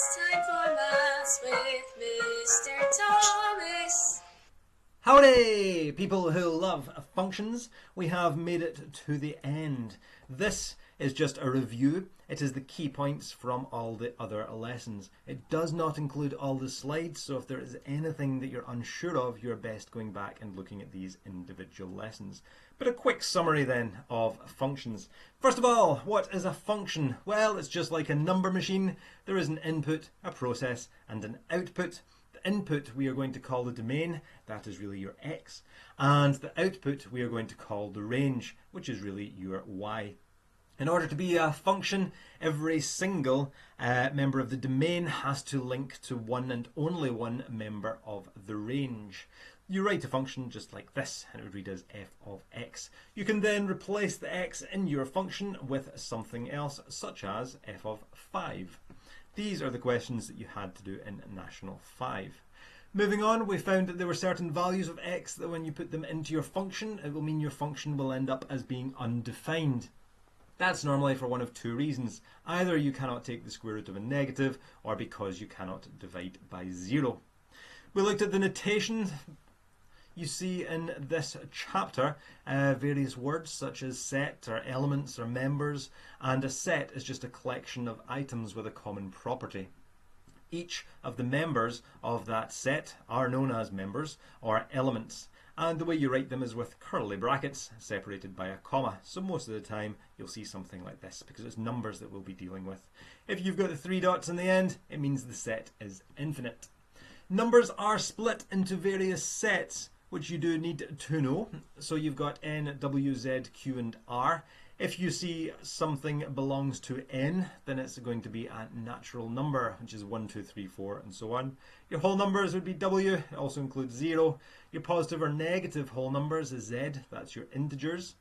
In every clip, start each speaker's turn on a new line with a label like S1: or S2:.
S1: It's time for Maths with Mr. Thomas.
S2: Howdy, people who love functions. We have made it to the end. This is just a review. It is the key points from all the other lessons. It does not include all the slides, so if there is anything that you're unsure of, you're best going back and looking at these individual lessons. But a quick summary then of functions. First of all, what is a function? Well, it's just like a number machine. There is an input, a process, and an output. The input we are going to call the domain, that is really your x, and the output we are going to call the range, which is really your y. In order to be a function, every single member of the domain has to link to one and only one member of the range. You write a function just like this, and it would read as f of x. You can then replace the x in your function with something else, such as f of 5. These are the questions that you had to do in National 5. Moving on, we found that there were certain values of x that when you put them into your function, it will mean your function will end up as being undefined. That's normally for one of two reasons. Either you cannot take the square root of a negative, or because you cannot divide by 0. We looked at the notation. You see in this chapter various words such as set or elements or members, and a set is just a collection of items with a common property. Each of the members of that set are known as members or elements, and the way you write them is with curly brackets separated by a comma. So most of the time you'll see something like this because it's numbers that we'll be dealing with. If you've got the 3 dots in the end, it means the set is infinite. Numbers are split into various sets, which you do need to know. So you've got n, w, z, q, and r. If you see something belongs to n, then it's going to be a natural number, which is 1, 2, 3, 4, and so on. Your whole numbers would be w, it also includes 0. Your positive or negative whole numbers is z, that's your integers.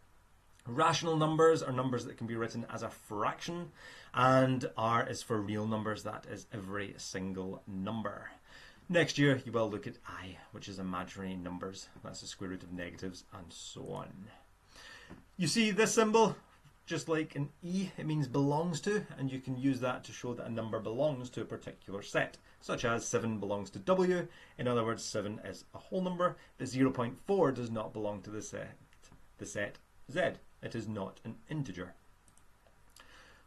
S2: Rational numbers are numbers that can be written as a fraction, and r is for real numbers, that is every single number. Next year you will look at I, which is imaginary numbers, that's the square root of negatives, and so on. You see this symbol? Just like an E, it means belongs to, and you can use that to show that a number belongs to a particular set, such as 7 belongs to W. In other words, 7 is a whole number, but 0.4 does not belong to the set Z. It is not an integer.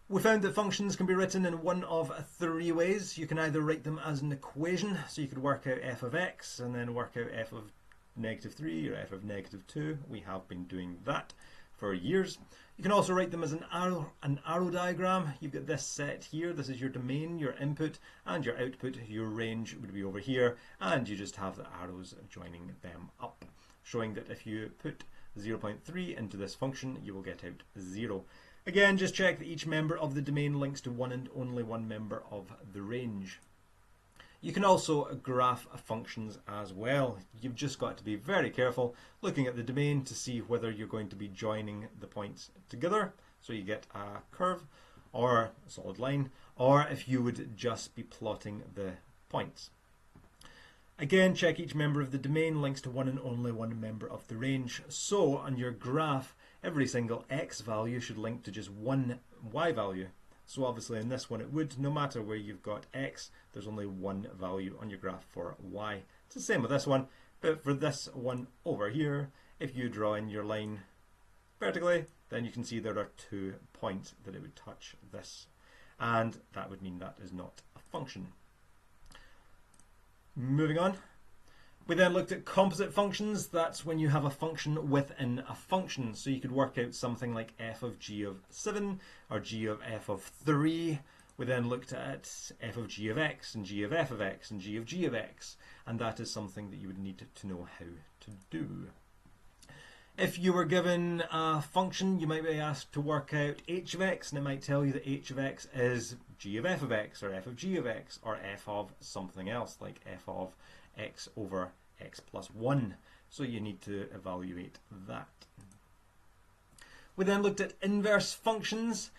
S2: We found that functions can be written in one of 3 ways. You can either write them as an equation, so you could work out f of x and then work out f of negative 3 or f of negative 2. We have been doing that for years. You can also write them as an arrow diagram. You've got this set here, this is your domain, your input, and your output. Your range would be over here, and you just have the arrows joining them up, showing that if you put 0.3 into this function, you will get out 0. Again, just check that each member of the domain links to one and only one member of the range. You can also graph functions as well. You've just got to be very careful looking at the domain to see whether you're going to be joining the points together, so you get a curve or a solid line, or if you would just be plotting the points. Again, check each member of the domain links to one and only one member of the range. So on your graph, every single x value should link to just one y value. So obviously in this one it would, no matter where you've got x, there's only one value on your graph for y. It's the same with this one, but for this one over here, if you draw in your line vertically, then you can see there are 2 points that it would touch this. And that would mean that is not a function. Moving on. We then looked at composite functions. That's when you have a function within a function. So you could work out something like f of g of 7 or g of f of 3. We then looked at f of g of x and g of f of x and g of x. And that is something that you would need to know how to do. If you were given a function, you might be asked to work out h of x, and it might tell you that h of x is g of f of x or f of g of x or f of something else like f of x over x plus 1. So you need to evaluate that. We then looked at inverse functions.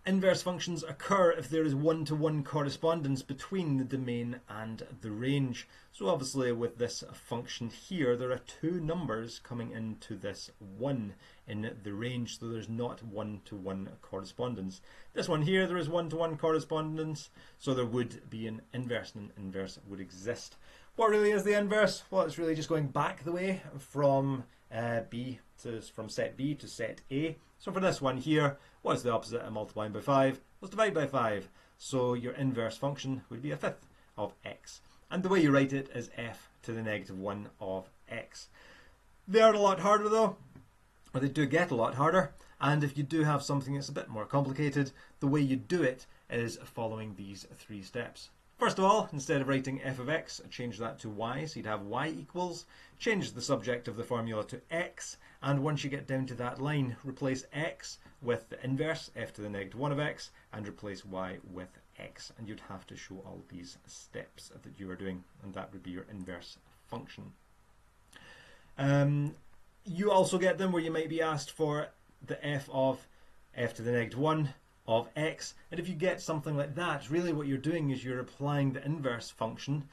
S2: inverse functions occur if there is one-to-one correspondence between the domain and the range. So obviously with this function here, there are two numbers coming into this 1 in the range, so there's not one-to-one correspondence. This one here, there is one-to-one correspondence, so there would be an inverse, and an inverse would exist. What really is the inverse? Well, it's really just going back the way from from set B to set A. So for this one here, what's the opposite of multiplying by 5? Let's divide by 5. So your inverse function would be a fifth of x. And the way you write it is f to the negative 1 of x. They are a lot harder though, or they do get a lot harder. And if you do have something that's a bit more complicated, the way you do it is following these 3 steps. First of all, instead of writing f of x, change that to y, so you'd have y equals, change the subject of the formula to x, and once you get down to that line, replace x with the inverse, f to the negative 1 of x, and replace y with x. And you'd have to show all these steps that you are doing, and that would be your inverse function. You also get them where you might be asked for the f of f to the negative 1 of x, and if you get something like that, really what you're doing is you're applying the inverse function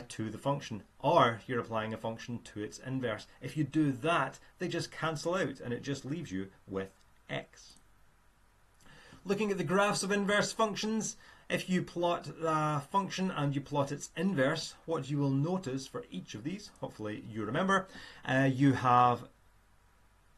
S2: to the function, or you're applying a function to its inverse. If you do that, they just cancel out and it just leaves you with x. Looking at the graphs of inverse functions, if you plot the function and you plot its inverse, what you will notice for each of these, hopefully you remember, you have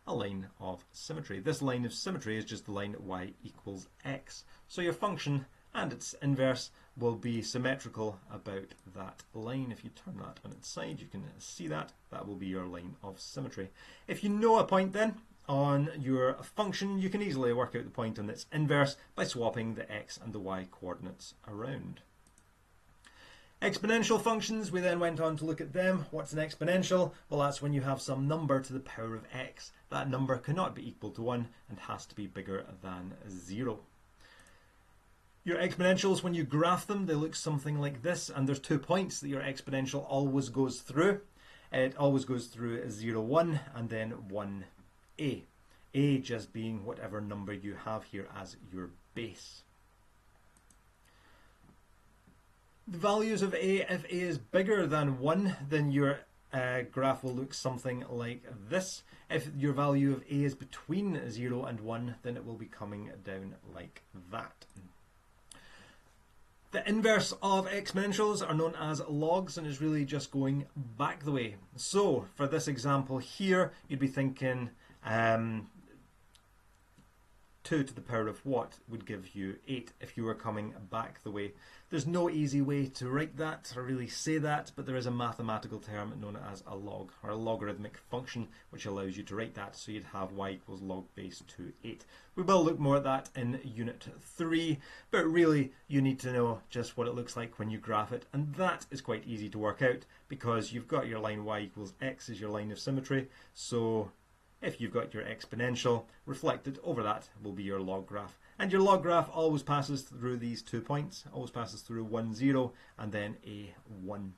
S2: a line of symmetry. This line of symmetry is just the line y equals x. So your function and its inverse will be symmetrical about that line. If you turn that on its side, you can see that. That will be your line of symmetry. If you know a point then on your function, you can easily work out the point on its inverse by swapping the x and the y coordinates around. Exponential functions, we then went on to look at them. What's an exponential? Well, that's when you have some number to the power of x. That number cannot be equal to 1 and has to be bigger than 0. Your exponentials, when you graph them, they look something like this, and there's 2 points that your exponential always goes through. It always goes through 0, 1 and then 1a. A just being whatever number you have here as your base. The values of a, if a is bigger than 1, then your graph will look something like this. If your value of a is between 0 and 1, then it will be coming down like that. The inverse of exponentials are known as logs and is really just going back the way. So for this example here, you'd be thinking 2 to the power of what would give you 8 if you were coming back the way. There's no easy way to write that or really say that, but there is a mathematical term known as a log, or a logarithmic function, which allows you to write that. So you'd have y equals log base 2 8. We will look more at that in unit 3, but really you need to know just what it looks like when you graph it, and that is quite easy to work out because you've got your line y equals x as your line of symmetry. So if you've got your exponential, reflected over that will be your log graph. And your log graph always passes through these 2 points, always passes through 1, 0, and then a 1.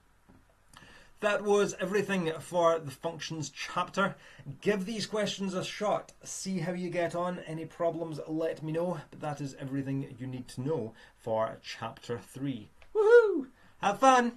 S2: That was everything for the functions chapter. Give these questions a shot. See how you get on. Any problems, let me know. But that is everything you need to know for chapter 3. Woohoo! Have fun!